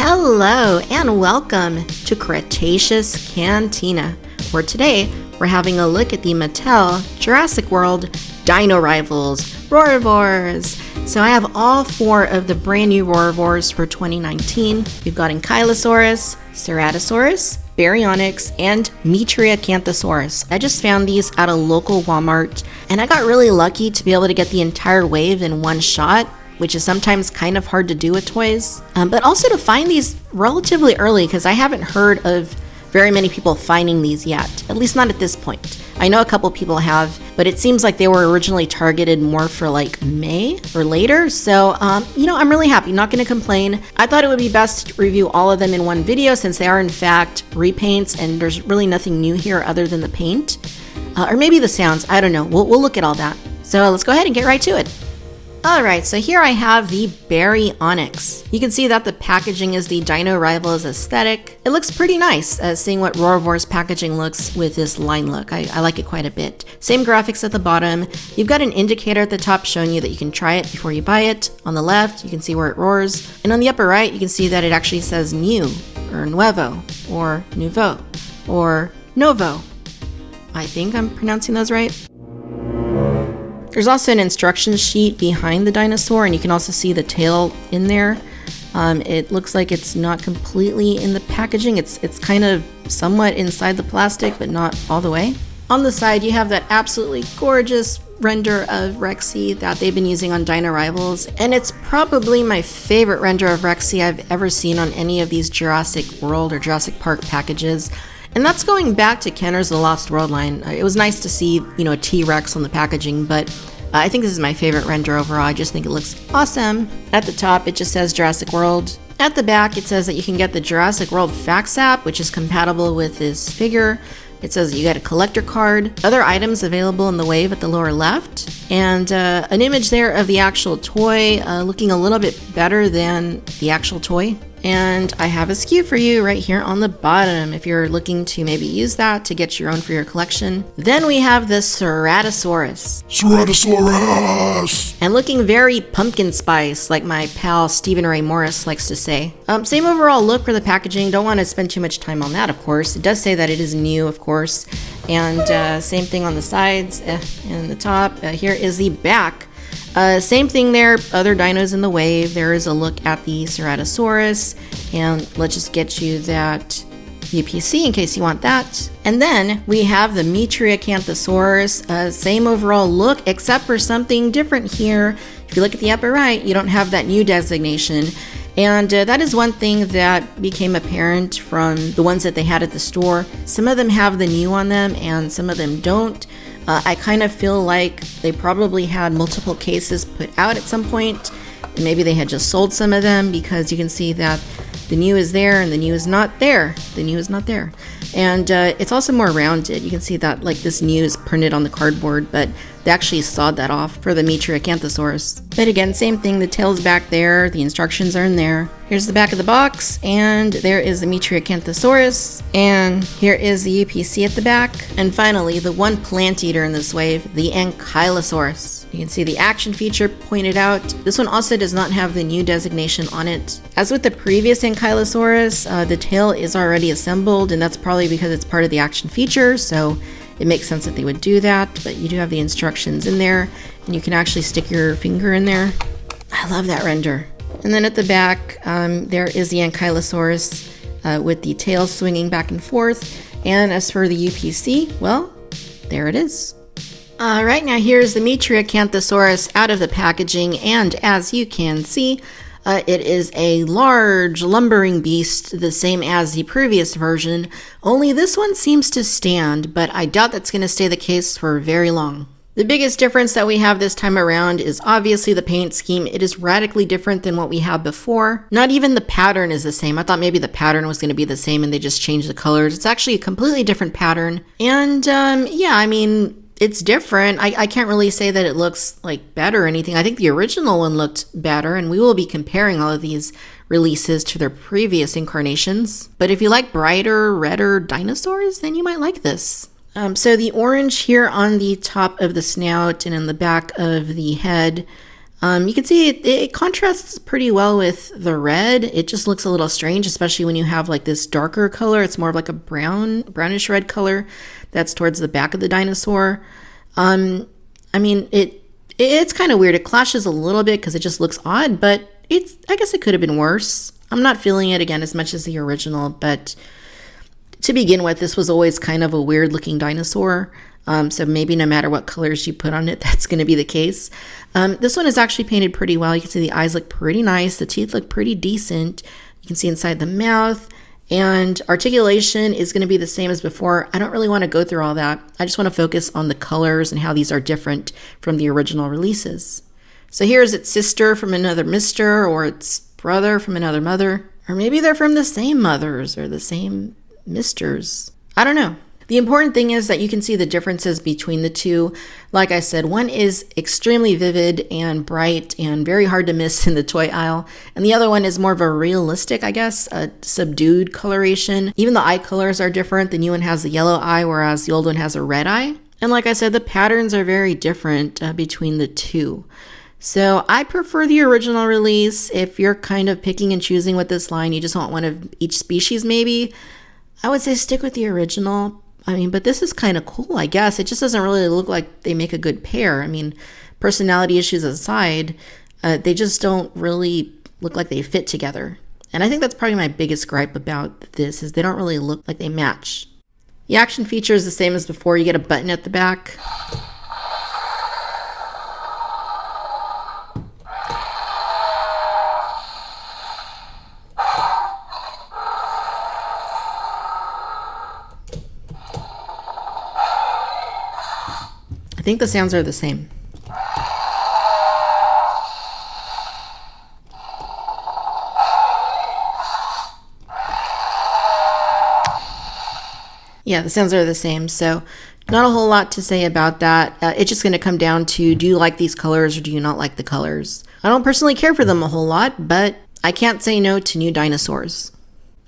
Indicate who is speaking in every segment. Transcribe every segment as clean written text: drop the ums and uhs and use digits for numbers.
Speaker 1: Hello and welcome to Cretaceous Cantina, where today we're having a look at the Mattel Jurassic World Dino Rivals, Roarivores. So I have all four of the brand new Roarivores for 2019. We've got Ankylosaurus, Ceratosaurus, Baryonyx, and Metriacanthosaurus. I just found these at a local Walmart, and I got really lucky to be able to get the entire wave in one shot, which is sometimes kind of hard to do with toys, but also to find these relatively early because I haven't heard of very many people finding these yet, at least not at this point. I know a couple people have, but it seems like they were originally targeted more for like May or later, so I'm really happy, not going to complain. I thought it would be best to review all of them in one video since they are in fact repaints and there's really nothing new here other than the paint, or maybe the sounds, I don't know, we'll look at all that. So let's go ahead and get right to it. Alright, so here I have the Baryonyx. You can see that the packaging is the Dino Rivals aesthetic. It looks pretty nice, seeing what Roarivores packaging looks with this line look. I like it quite a bit. Same graphics at the bottom. You've got an indicator at the top showing you that you can try it before you buy it. On the left, you can see where it roars. And on the upper right, you can see that it actually says new, or nuevo, or nouveau, or novo. I think I'm pronouncing those right. There's also an instruction sheet behind the dinosaur, and you can also see the tail in there. It looks like it's not completely in the packaging. It's kind of somewhat inside the plastic, but not all the way. On the side, you have that absolutely gorgeous render of Rexy that they've been using on Dino Rivals, and it's probably my favorite render of Rexy I've ever seen on any of these Jurassic World or Jurassic Park packages. And that's going back to Kenner's The Lost World line. It was nice to see, a T-Rex on the packaging, but I think this is my favorite render overall. I just think it looks awesome. At the top, it just says Jurassic World. At the back, it says that you can get the Jurassic World Facts app, which is compatible with this figure. It says that you get a collector card, other items available in the wave at the lower left, and an image there of the actual toy looking a little bit better than the actual toy. And I have a SKU for you right here on the bottom if you're looking to maybe use that to get your own for your collection. Then we have the Ceratosaurus.
Speaker 2: Ceratosaurus!
Speaker 1: And looking very pumpkin spice, like my pal Stephen Ray Morris likes to say. Same overall look for the packaging. Don't want to spend too much time on that, of course. It does say that it is new, of course. And same thing on the sides and the top. Here is the back. Same thing there, other dinos in the wave. There is a look at the Ceratosaurus, and let's just get you that UPC in case you want that. And then we have the Metriacanthosaurus, same overall look, except for something different here. If you look at the upper right, you don't have that new designation. And that is one thing that became apparent from the ones that they had at the store. Some of them have the new on them, and some of them don't. I kind of feel like they probably had multiple cases put out at some point, and maybe they had just sold some of them because you can see that the new is there and the new is not there. The new is not there. And it's also more rounded. You can see that like this new is printed on the cardboard, but they actually sawed that off for the Metriacanthosaurus. But again, same thing, the tail's back there, the instructions are in there. Here's the back of the box, and there is the Metriacanthosaurus, and here is the UPC at the back. And finally, the one plant eater in this wave, the Ankylosaurus. You can see the action feature pointed out. This one also does not have the new designation on it. As with the previous Ankylosaurus, the tail is already assembled, and that's probably because it's part of the action feature, so it makes sense that they would do that, but you do have the instructions in there, and you can actually stick your finger in there. I love that render. And then at the back, there is the Ankylosaurus with the tail swinging back and forth. And as for the UPC, well, there it is. Right now here's the Metriacanthosaurus out of the packaging, and as you can see, it is a large, lumbering beast, the same as the previous version, only this one seems to stand, but I doubt that's going to stay the case for very long. The biggest difference that we have this time around is obviously the paint scheme. It is radically different than what we had before. Not even the pattern is the same. I thought maybe the pattern was going to be the same and they just changed the colors. It's actually a completely different pattern. And yeah, I mean, it's different. I can't really say that it looks like better or anything. I think the original one looked better, and we will be comparing all of these releases to their previous incarnations. But if you like brighter, redder dinosaurs, then you might like this. So the orange here on the top of the snout and in the back of the head You can see it contrasts pretty well with the red. It just looks a little strange, especially when you have like this darker color. It's more of like a brownish red color that's towards the back of the dinosaur. I mean, it's kind of weird. It clashes a little bit because it just looks odd, but I guess it could have been worse. I'm not feeling it again as much as the original, but to begin with, this was always kind of a weird looking dinosaur. So maybe no matter what colors you put on it, that's going to be the case. This one is actually painted pretty well. You can see the eyes look pretty nice. The teeth look pretty decent. You can see inside the mouth. And articulation is going to be the same as before. I don't really want to go through all that. I just want to focus on the colors and how these are different from the original releases. So here's its sister from another mister, or its brother from another mother. Or maybe they're from the same mothers or the same misters. I don't know. The important thing is that you can see the differences between the two. Like I said, one is extremely vivid and bright and very hard to miss in the toy aisle. And the other one is more of a realistic, I guess, a subdued coloration. Even the eye colors are different. The new one has a yellow eye, whereas the old one has a red eye. And like I said, the patterns are very different between the two. So I prefer the original release. If you're kind of picking and choosing with this line, you just want one of each species maybe, I would say stick with the original. I mean, but this is kind of cool, I guess. It just doesn't really look like they make a good pair. I mean, personality issues aside, they just don't really look like they fit together. And I think that's probably my biggest gripe about this, is they don't really look like they match. The action feature is the same as before. You get a button at the back. I think the sounds are the same. Yeah, the sounds are the same. So not a whole lot to say about that. It's just going to come down to, do you like these colors or do you not like the colors? I don't personally care for them a whole lot, but I can't say no to new dinosaurs.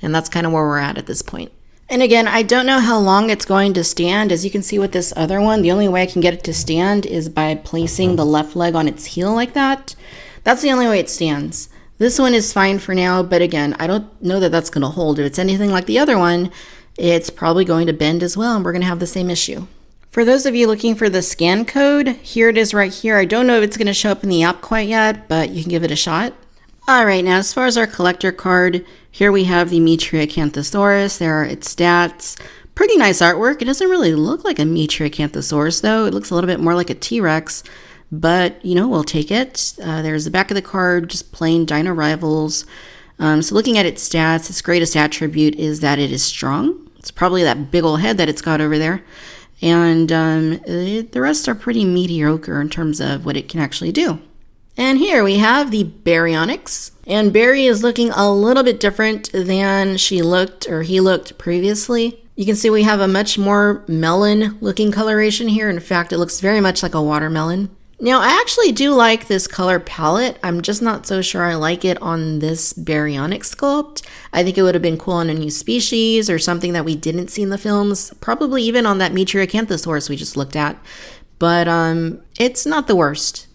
Speaker 1: And that's kind of where we're at this point. And again, I don't know how long it's going to stand. As you can see with this other one, the only way I can get it to stand is by placing the left leg on its heel like that. That's the only way it stands. This one is fine for now, but again, I don't know that that's going to hold. If it's anything like the other one, it's probably going to bend as well, and we're going to have the same issue. For those of you looking for the scan code, here it is right here. I don't know if it's going to show up in the app quite yet, but you can give it a shot. All right, now as far as our collector card, here we have the Metriacanthosaurus. There are its stats. Pretty nice artwork. It doesn't really look like a Metriacanthosaurus, though. It looks a little bit more like a T-Rex, but, you know, we'll take it. There's the back of the card, just plain Dino Rivals. So looking at its stats, its greatest attribute is that it is strong. It's probably that big old head that it's got over there. And the rest are pretty mediocre in terms of what it can actually do. And here we have the Baryonyx. And Barry is looking a little bit different than he looked previously. You can see we have a much more melon looking coloration here. In fact, it looks very much like a watermelon. Now, I actually do like this color palette. I'm just not so sure I like it on this Baryonyx sculpt. I think it would have been cool on a new species or something that we didn't see in the films. Probably even on that Metriacanthosaurus we just looked at. But it's not the worst.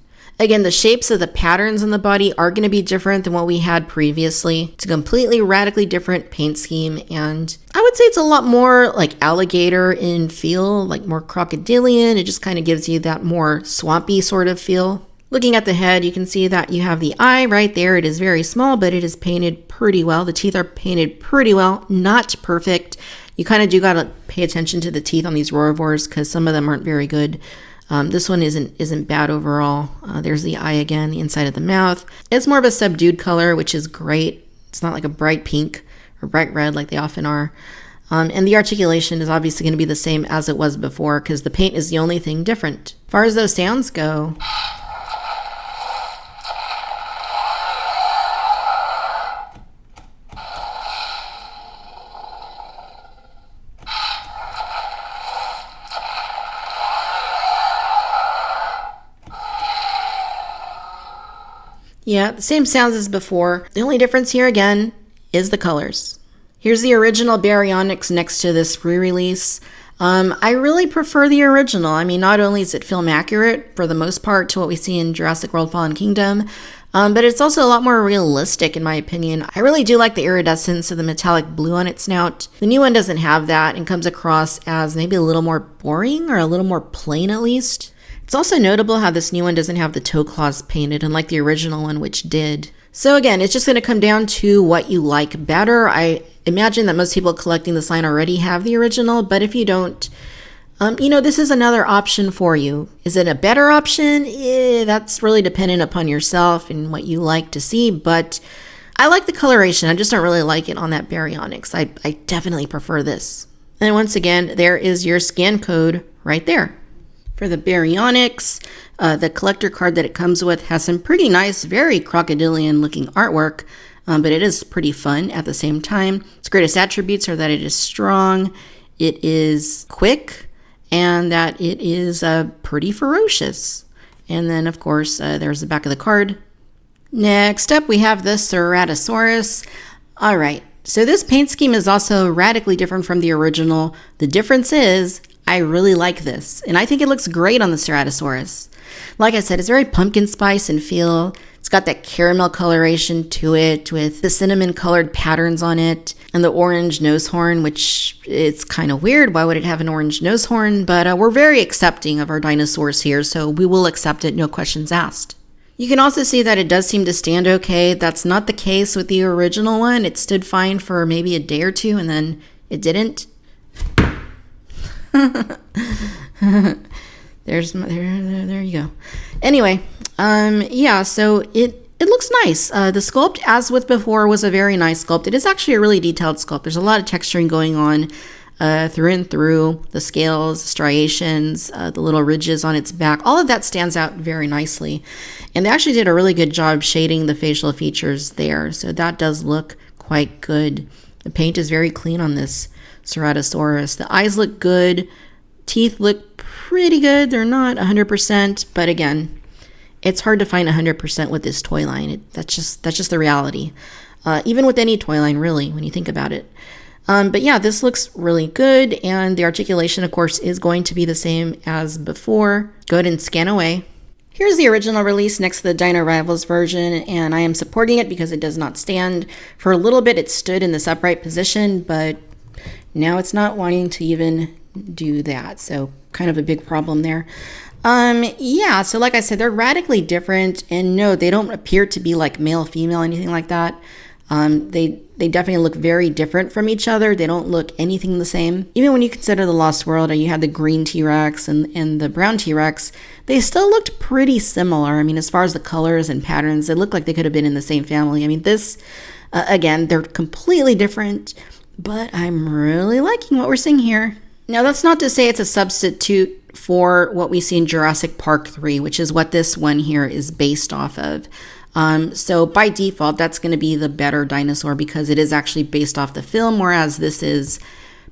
Speaker 1: Again, the shapes of the patterns in the body are going to be different than what we had previously. It's a completely radically different paint scheme, and I would say it's a lot more like alligator in feel, like more crocodilian. It just kind of gives you that more swampy sort of feel. Looking at the head, you can see that you have the eye right there. It is very small, but it is painted pretty well. The teeth are painted pretty well, not perfect. You kind of do got to pay attention to the teeth on these Roarivores because some of them aren't very good. This one isn't bad overall. There's the eye again, the inside of the mouth. It's more of a subdued color, which is great. It's not like a bright pink or bright red like they often are. And the articulation is obviously going to be the same as it was before because the paint is the only thing different. As far as those sounds go, yeah, the same sounds as before. The only difference here again is the colors. Here's the original Baryonyx next to this re-release. I really prefer the original. I mean, not only is it film accurate for the most part to what we see in Jurassic World Fallen Kingdom, but it's also a lot more realistic in my opinion. I really do like the iridescence of the metallic blue on its snout. The new one doesn't have that and comes across as maybe a little more boring or a little more plain at least. It's also notable how this new one doesn't have the toe claws painted, unlike the original one, which did. So again, it's just going to come down to what you like better. I imagine that most people collecting this line already have the original, but if you don't, this is another option for you. Is it a better option? That's really dependent upon yourself and what you like to see, but I like the coloration. I just don't really like it on that Baryonyx. I definitely prefer this. And once again, there is your scan code right there. For the Baryonyx, the collector card that it comes with has some pretty nice, very crocodilian looking artwork, but it is pretty fun at the same time. Its greatest attributes are that it is strong, it is quick, and that it is pretty ferocious. And then, of course, there's the back of the card. Next up, we have the Ceratosaurus. All right, so this paint scheme is also radically different from the original. The difference is I really like this, and I think it looks great on the Ceratosaurus. Like I said, it's very pumpkin spice and feel. It's got that caramel coloration to it with the cinnamon colored patterns on it and the orange nose horn, which it's kind of weird. Why would it have an orange nose horn? But we're very accepting of our dinosaurs here, so we will accept it, no questions asked. You can also see that it does seem to stand okay. That's not the case with the original one. It stood fine for maybe a day or two, and then it didn't. There you go. Anyway, so it looks nice. The sculpt, as with before, was a very nice sculpt. It is actually a really detailed sculpt. There's a lot of texturing going on through and through. The scales, striations, the little ridges on its back, all of that stands out very nicely. And they actually did a really good job shading the facial features there. So that does look quite good. The paint is very clean on this Ceratosaurus. The eyes look good. Teeth look pretty good. They're not 100%, but again, it's hard to find 100% with this toy line. That's just the reality. Even with any toy line, really, when you think about it. But yeah, this looks really good, and the articulation, of course, is going to be the same as before. Go ahead and scan away. Here's the original release next to the Dino Rivals version, and I am supporting it because it does not stand. For a little bit, it stood in this upright position, but now it's not wanting to even do that, so kind of a big problem there. So like I said, they're radically different, and no, they don't appear to be like male, female, anything like that. They definitely look very different from each other. They don't look anything the same. Even when you consider the Lost World, and you had the green T-Rex and the brown T-Rex, they still looked pretty similar. I mean, as far as the colors and patterns, they look like they could have been in the same family. I mean, this, again, they're completely different, but I'm really liking what we're seeing here. Now, that's not to say it's a substitute for what we see in Jurassic Park 3, which is what this one here is based off of. So by default, that's going to be the better dinosaur because it is actually based off the film, whereas this is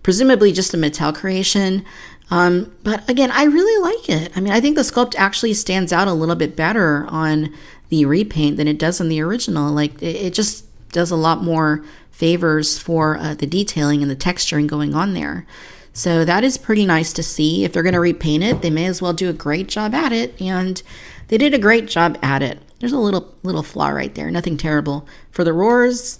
Speaker 1: presumably just a Mattel creation. But again, I really like it. I mean, I think the sculpt actually stands out a little bit better on the repaint than it does on the original. Like, it just does a lot more favors for the detailing and the texturing going on there. So that is pretty nice to see. If they're going to repaint it, they may as well do a great job at it, and they did a great job at it. There's a little flaw right there, nothing terrible. For the roars,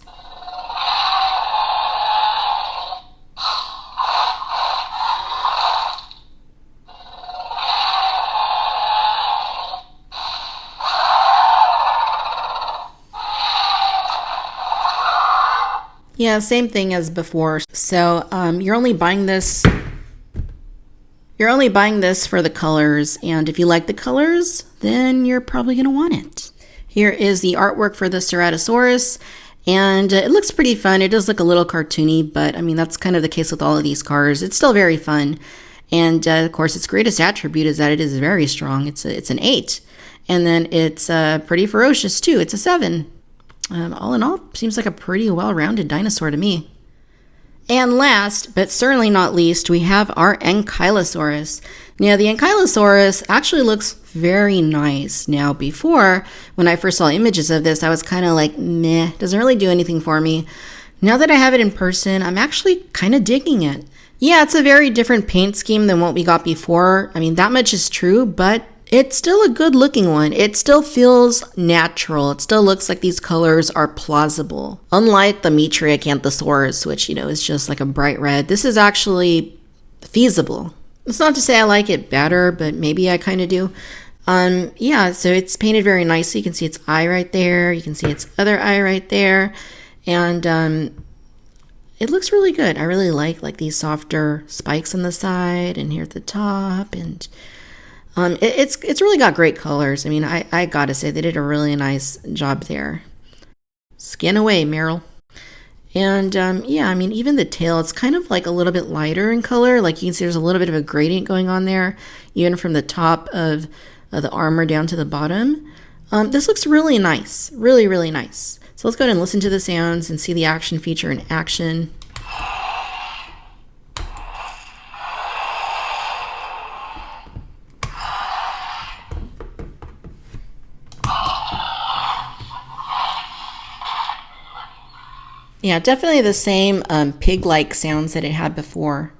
Speaker 1: yeah, same thing as before. So you're only buying this for the colors, and if you like the colors, then you're probably going to want it. Here is the artwork for the Ceratosaurus, and it looks pretty fun. It does look a little cartoony, but I mean, that's kind of the case with all of these cars. It's still very fun, and of course, its greatest attribute is that it is very strong. It's an 8, and then it's pretty ferocious too. It's a 7. All in all, seems like a pretty well-rounded dinosaur to me. And last, but certainly not least, we have our Ankylosaurus. Now, the Ankylosaurus actually looks very nice. Now, before, when I first saw images of this, I was kind of like, meh, doesn't really do anything for me. Now that I have it in person, I'm actually kind of digging it. Yeah, it's a very different paint scheme than what we got before. I mean, that much is true, but it's still a good looking one. It still feels natural. It still looks like these colors are plausible. Unlike the Metriacanthosaurus, which, is just like a bright red, this is actually feasible. It's not to say I like it better, but maybe I kind of do. Yeah, so it's painted very nicely. You can see its eye right there. You can see its other eye right there. And it looks really good. I really like these softer spikes on the side and here at the top. And it's really got great colors. I mean, I gotta say they did a really nice job there. Skin away, Meryl. And yeah, I mean, even the tail, it's kind of like a little bit lighter in color. Like you can see there's a little bit of a gradient going on there, even from the top of the armor down to the bottom. This looks really nice. Really, really nice. So let's go ahead and listen to the sounds and see the action feature in action. Yeah, definitely the same pig-like sounds that it had before.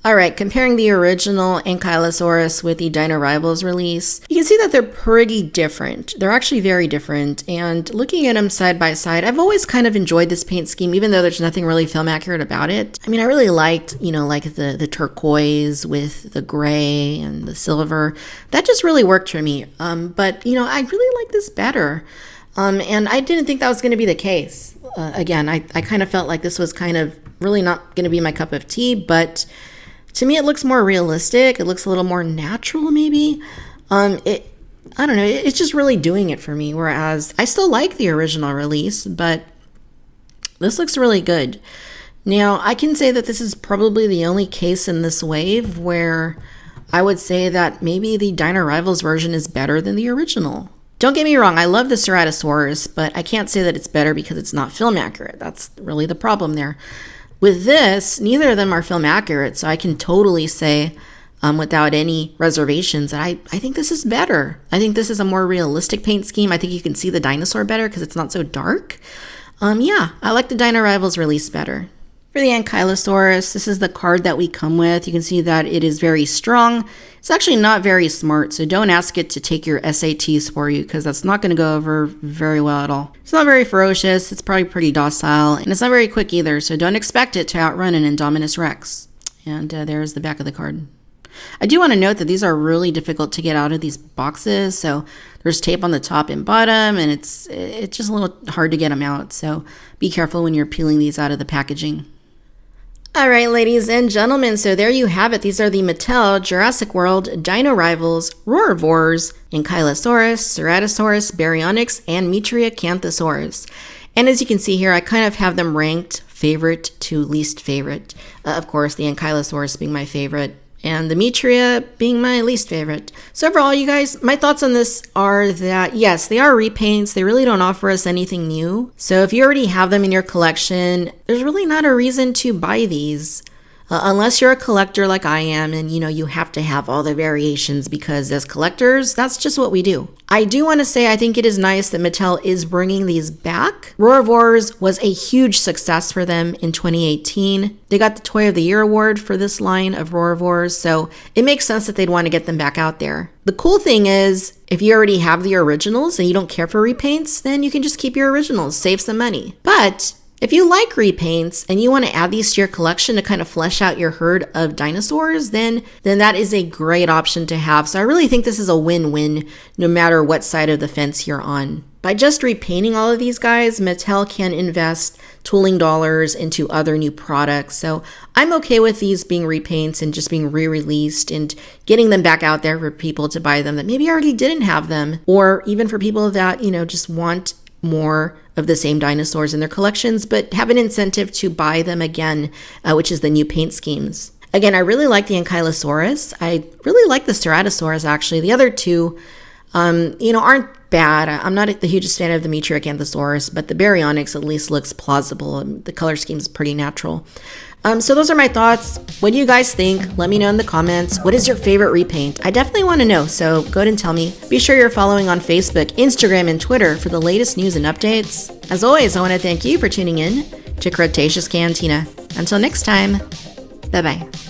Speaker 1: All right, comparing the original Ankylosaurus with the Dino Rivals release, you can see that they're pretty different. They're actually very different, and looking at them side by side, I've always kind of enjoyed this paint scheme, even though there's nothing really film accurate about it. I mean, I really liked, like the turquoise with the gray and the silver. That just really worked for me. But, I really like this better. And I didn't think that was going to be the case. Again, I kind of felt like this was kind of really not going to be my cup of tea, but to me, it looks more realistic. It looks a little more natural, maybe. I don't know. It's just really doing it for me. Whereas I still like the original release, but this looks really good. Now, I can say that this is probably the only case in this wave where I would say that maybe the Dino Rivals version is better than the original. Don't get me wrong, I love the Ceratosaurus, but I can't say that it's better because it's not film accurate. That's really the problem there. With this, neither of them are film accurate, so I can totally say without any reservations that I think this is better. I think this is a more realistic paint scheme. I think you can see the dinosaur better because it's not so dark. Yeah, I like the Dino Rivals release better. For the Ankylosaurus, this is the card that we come with. You can see that it is very strong. It's actually not very smart, so don't ask it to take your SATs for you because that's not going to go over very well at all. It's not very ferocious, it's probably pretty docile, and it's not very quick either, so don't expect it to outrun an Indominus Rex. And there's the back of the card. I do want to note that these are really difficult to get out of these boxes, so there's tape on the top and bottom, and it's just a little hard to get them out, so be careful when you're peeling these out of the packaging. All right, ladies and gentlemen, so there you have it. These are the Mattel Jurassic World Dino Rivals Roarivores, Ankylosaurus, Ceratosaurus, Baryonyx, and Metriacanthosaurus. And as you can see here, I kind of have them ranked favorite to least favorite. Of course, the Ankylosaurus being my favorite, and the Metria being my least favorite. So overall, you guys, my thoughts on this are that, yes, they are repaints. They really don't offer us anything new. So if you already have them in your collection, there's really not a reason to buy these. Unless you're a collector like I am and, you have to have all the variations because as collectors, that's just what we do. I do want to say I think it is nice that Mattel is bringing these back. Roarivores was a huge success for them in 2018. They got the Toy of the Year award for this line of Roarivores, so it makes sense that they'd want to get them back out there. The cool thing is, if you already have the originals and you don't care for repaints, then you can just keep your originals, save some money. But if you like repaints and you want to add these to your collection to kind of flesh out your herd of dinosaurs, then that is a great option to have. So I really think this is a win-win no matter what side of the fence you're on. By just repainting all of these guys, Mattel can invest tooling dollars into other new products. So I'm okay with these being repaints and just being re-released and getting them back out there for people to buy them that maybe already didn't have them, or even for people that, just want more of the same dinosaurs in their collections, but have an incentive to buy them again, which is the new paint schemes. Again, I really like the Ankylosaurus. I really like the Ceratosaurus, actually. The other two, aren't bad. I'm not the hugest fan of the Metriacanthosaurus, but the Baryonyx at least looks plausible. The color scheme is pretty natural. So those are my thoughts. What do you guys think? Let me know in the comments. What is your favorite repaint? I definitely want to know, so go ahead and tell me. Be sure you're following on Facebook, Instagram, and Twitter for the latest news and updates. As always, I want to thank you for tuning in to Cretaceous Cantina. Until next time, bye-bye.